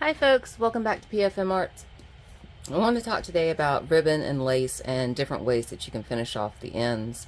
Hi folks, welcome back to PFM Arts. I want to talk today about ribbon and lace and different ways that you can finish off the ends.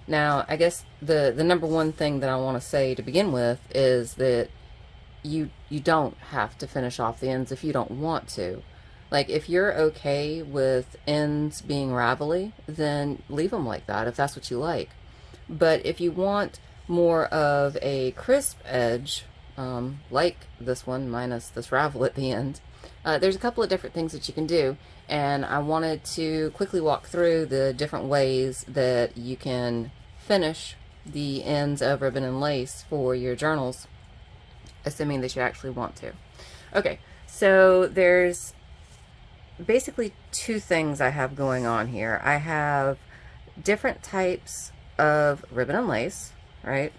Now, I guess the number one thing that I want to say to begin with is that you don't have to finish off the ends if you don't want to. Like, if you're okay with ends being ravelly, then leave them like that if that's what you like. But if you want more of a crisp edge, like this one minus this ravel at the end, there's a couple of different things that you can do, and I wanted to quickly walk through the different ways that you can finish the ends of ribbon and lace for your journals, assuming that you actually want to. Okay, so there's basically two things I have going on here. I have different types of ribbon and lace, right?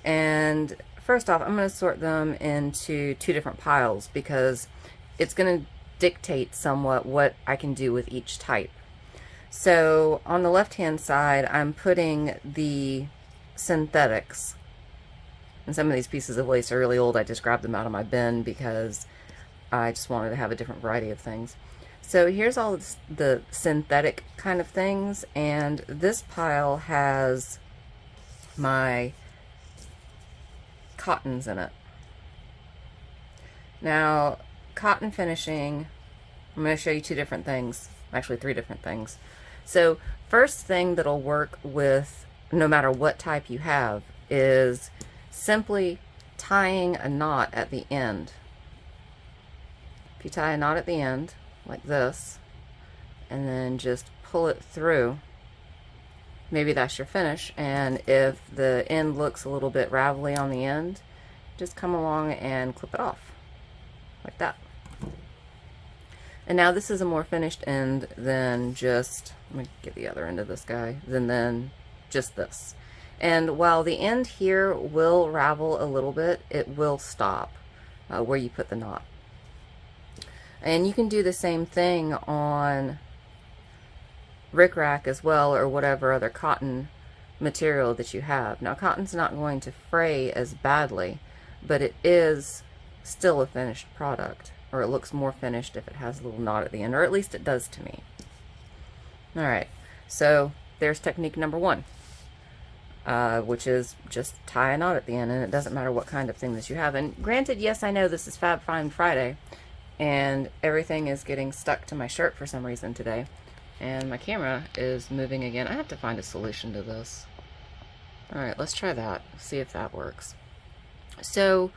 And first off, I'm going to sort them into two different piles because it's going to dictate somewhat what I can do with each type. So on the left-hand side, I'm putting the synthetics. And some of these pieces of lace are really old. I just grabbed them out of my bin because I just wanted to have a different variety of things. So here's all the synthetic kind of things, and this pile has my cottons in it. Now, cotton finishing, I'm going to show you two different things, actually three different things. So first thing that'll work with no matter what type you have is simply tying a knot at the end. If you tie a knot at the end, like this, and then just pull it through, maybe that's your finish. And if the end looks a little bit ravelly on the end, just come along and clip it off like that. And now this is a more finished end than just, let me get the other end of this guy, than just this. And while the end here will ravel a little bit, it will stop where you put the knot. And you can do the same thing on rickrack as well, or whatever other cotton material that you have. Now, cotton's not going to fray as badly, but it is still a finished product, or it looks more finished if it has a little knot at the end, or at least it does to me. Alright, so there's technique number one, which is just tie a knot at the end, and it doesn't matter what kind of thing that you have. And granted, yes, I know this is Fab Fine Friday, and everything is getting stuck to my shirt for some reason today, and my camera is moving again. I have to find a solution to this. Alright, let's try that, see if that works. So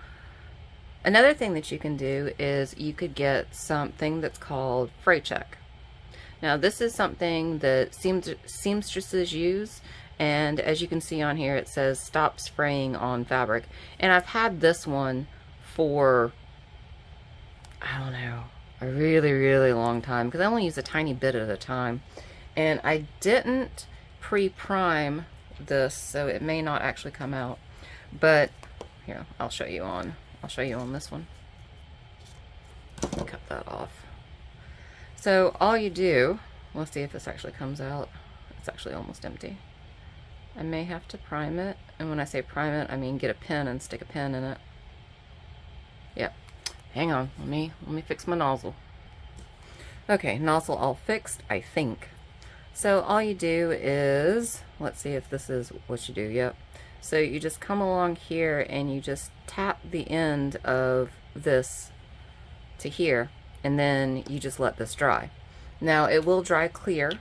another thing that you can do is you could get something that's called fray check. Now this is something that seamstresses use, and as you can see on here it says stops fraying on fabric, and I've had this one for, I don't know, a really long time, because I only use a tiny bit at a time, and I didn't pre-prime this, so it may not actually come out. But here, I'll show you on this one. Cut that off. So all you do, let's see if this actually comes out. It's actually almost empty. I may have to prime it, and when I say prime it, I mean get a pin and stick a pin in it. Yep. Hang on, let me fix my nozzle. Okay, nozzle all fixed, I think. So all you do is, let's see if this is what you do. Yep. So you just come along here and you just tap the end of this to here, and then you just let this dry. Now it will dry clear.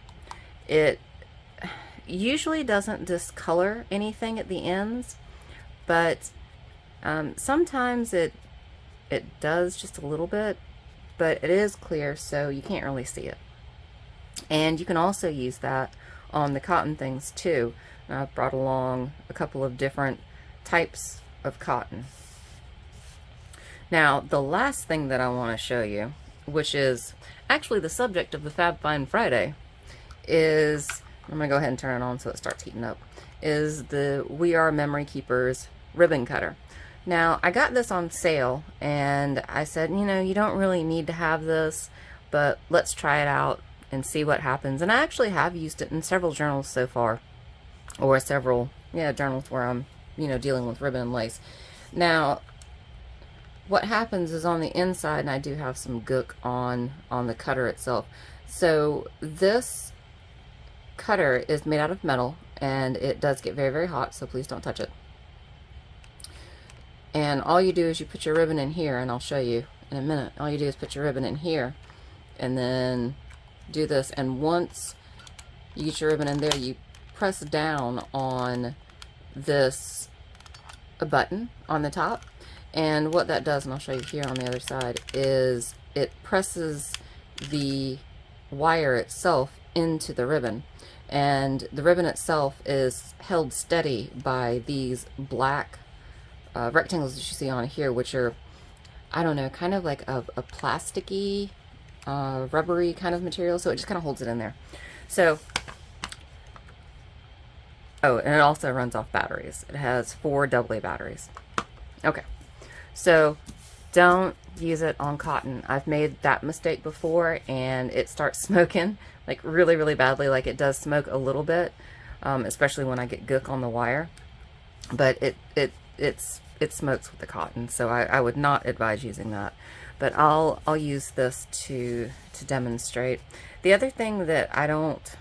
It usually doesn't discolor anything at the ends, but sometimes it does just a little bit, but it is clear, so you can't really see it. And you can also use that on the cotton things too. I've brought along a couple of different types of cotton. Now, the last thing that I want to show you, which is actually the subject of the Fab Fine Friday, is, I'm going to go ahead and turn it on so it starts heating up, is the We Are Memory Keepers ribbon cutter. Now, I got this on sale, and I said, you know, you don't really need to have this, but let's try it out and see what happens. And I actually have used it in several journals so far, or several, journals where I'm, dealing with ribbon and lace. Now, what happens is on the inside, and I do have some gook on the cutter itself. So this cutter is made out of metal, and it does get very, very hot, so please don't touch it. And all you do is you put your ribbon in here, and I'll show you in a minute. All you do is put your ribbon in here, and then do this, and once you get your ribbon in there, you press down on this button on the top, and what that does, and I'll show you here on the other side, is it presses the wire itself into the ribbon, and the ribbon itself is held steady by these black rectangles that you see on here, which are, I don't know, kind of like a plasticky, rubbery kind of material, so it just kind of holds it in there. So, oh, and it also runs off batteries. It has 4 AA batteries. Okay, so don't use it on cotton. I've made that mistake before, and it starts smoking like really, really badly. Like, it does smoke a little bit, especially when I get gook on the wire, but it smokes with the cotton, so I would not advise using that. But I'll use this to demonstrate. The other thing that I don't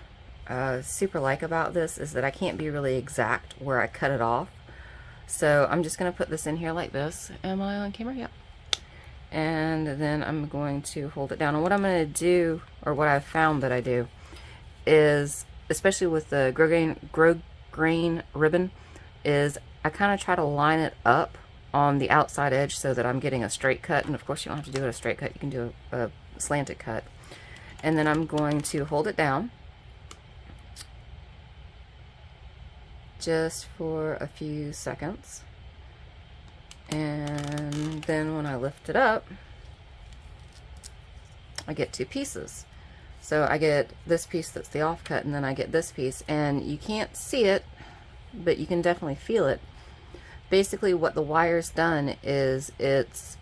super like about this is that I can't be really exact where I cut it off. So I'm just going to put this in here like this. Am I on camera? Yeah. And then I'm going to hold it down. And what I'm going to do, or what I've found that I do, is, especially with the grosgrain ribbon, is I kind of try to line it up on the outside edge so that I'm getting a straight cut. And of course you don't have to do it a straight cut, you can do a slanted cut. And then I'm going to hold it down just for a few seconds, and then when I lift it up, I get 2 pieces. So I get this piece that's the offcut, and then I get this piece, and you can't see it, but you can definitely feel it. Basically what the wire's done is it's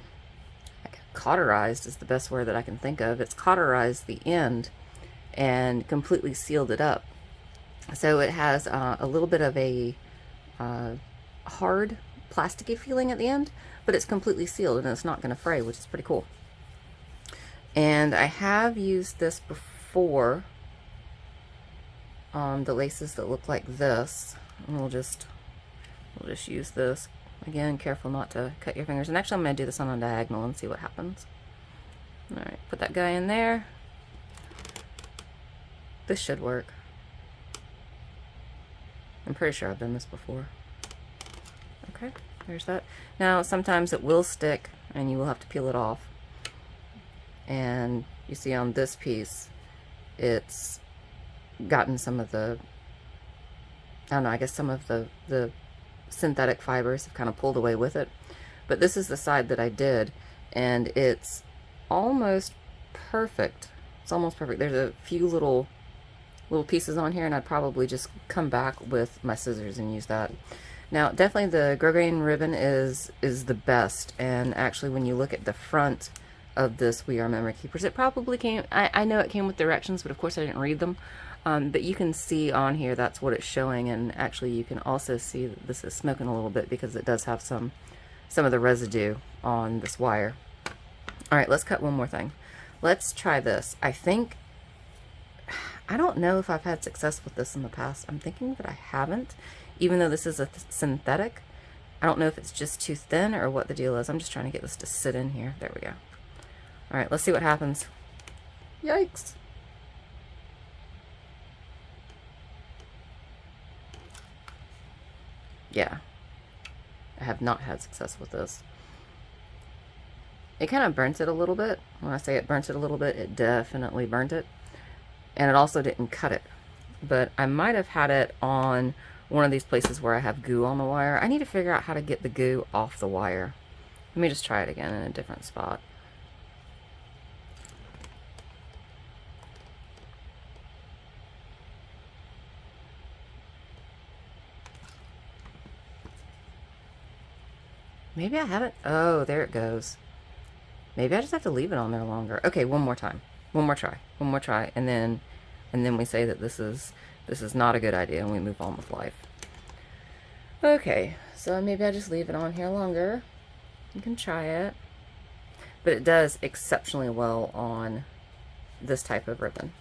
cauterized, is the best word that I can think of. It's cauterized the end and completely sealed it up. So it has a little bit of a hard, plasticky feeling at the end, but it's completely sealed and it's not going to fray, which is pretty cool. And I have used this before on the laces that look like this. And we'll just use this. Again, careful not to cut your fingers. And actually I'm going to do this on a diagonal and see what happens. Alright, put that guy in there. This should work. I'm pretty sure I've done this before. Okay, there's that. Now, sometimes it will stick and you will have to peel it off. And you see on this piece, it's gotten some of the, I don't know, I guess some of the synthetic fibers have kind of pulled away with it. But this is the side that I did, and it's almost perfect. It's almost perfect. There's a few little pieces on here, and I'd probably just come back with my scissors and use that. Now, definitely the grosgrain ribbon is the best, and actually when you look at the front of this We Are Memory Keepers, it probably came, I know it came with directions, but of course I didn't read them. But you can see on here that's what it's showing, and actually you can also see that this is smoking a little bit because it does have some of the residue on this wire. Alright, let's cut one more thing. Let's try this. I don't know if I've had success with this in the past. I'm thinking that I haven't, even though this is a synthetic. I don't know if it's just too thin or what the deal is. I'm just trying to get this to sit in here. There we go. Alright, let's see what happens. Yikes. Yeah. I have not had success with this. It kind of burnt it a little bit. When I say it burnt it a little bit, it definitely burnt it. And it also didn't cut it. But I might have had it on one of these places where I have goo on the wire. I need to figure out how to get the goo off the wire. Let me just try it again in a different spot. Maybe I haven't. Oh, there it goes. Maybe I just have to leave it on there longer. Okay, one more time. One more try, and then we say that this is not a good idea, and we move on with life. Okay, so maybe I just leave it on here longer. You can try it. but it does exceptionally well on this type of ribbon.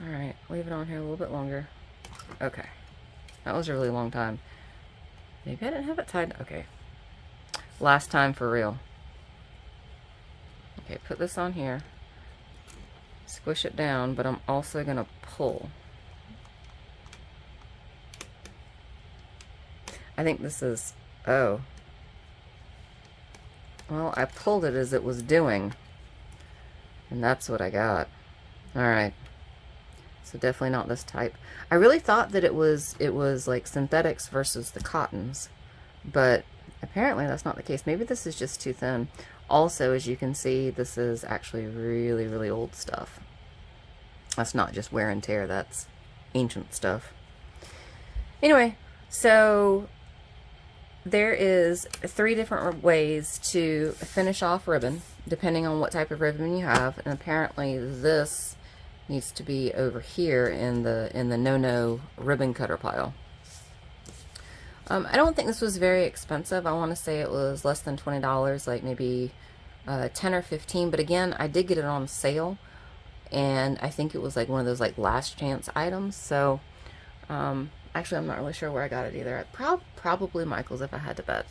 All right, leave it on here a little bit longer. Okay, that was a really long time. Maybe I didn't have it tied. Okay, last time for real. Okay, put this on here. Squish it down, but I'm also gonna pull. I think this is, oh. Well, I pulled it as it was doing, and that's what I got. Alright. So definitely not this type. I really thought that it was like synthetics versus the cottons, but apparently that's not the case. Maybe this is just too thin. Also, as you can see, this is actually really, really old stuff. That's not just wear and tear, that's ancient stuff. Anyway, so there is 3 different ways to finish off ribbon, depending on what type of ribbon you have, and apparently this needs to be over here in the no-no ribbon cutter pile. I don't think this was very expensive. I want to say it was less than $20, like maybe 10 or 15, but again, I did get it on sale, and I think it was like one of those like last chance items. So actually, I'm not really sure where I got it either. Probably Michael's if I had to bet.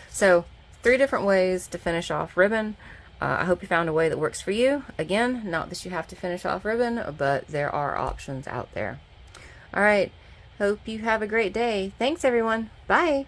So 3 different ways to finish off ribbon. I hope you found a way that works for you. Again, not that you have to finish off ribbon, but there are options out there. All right. Hope you have a great day. Thanks, everyone. Bye.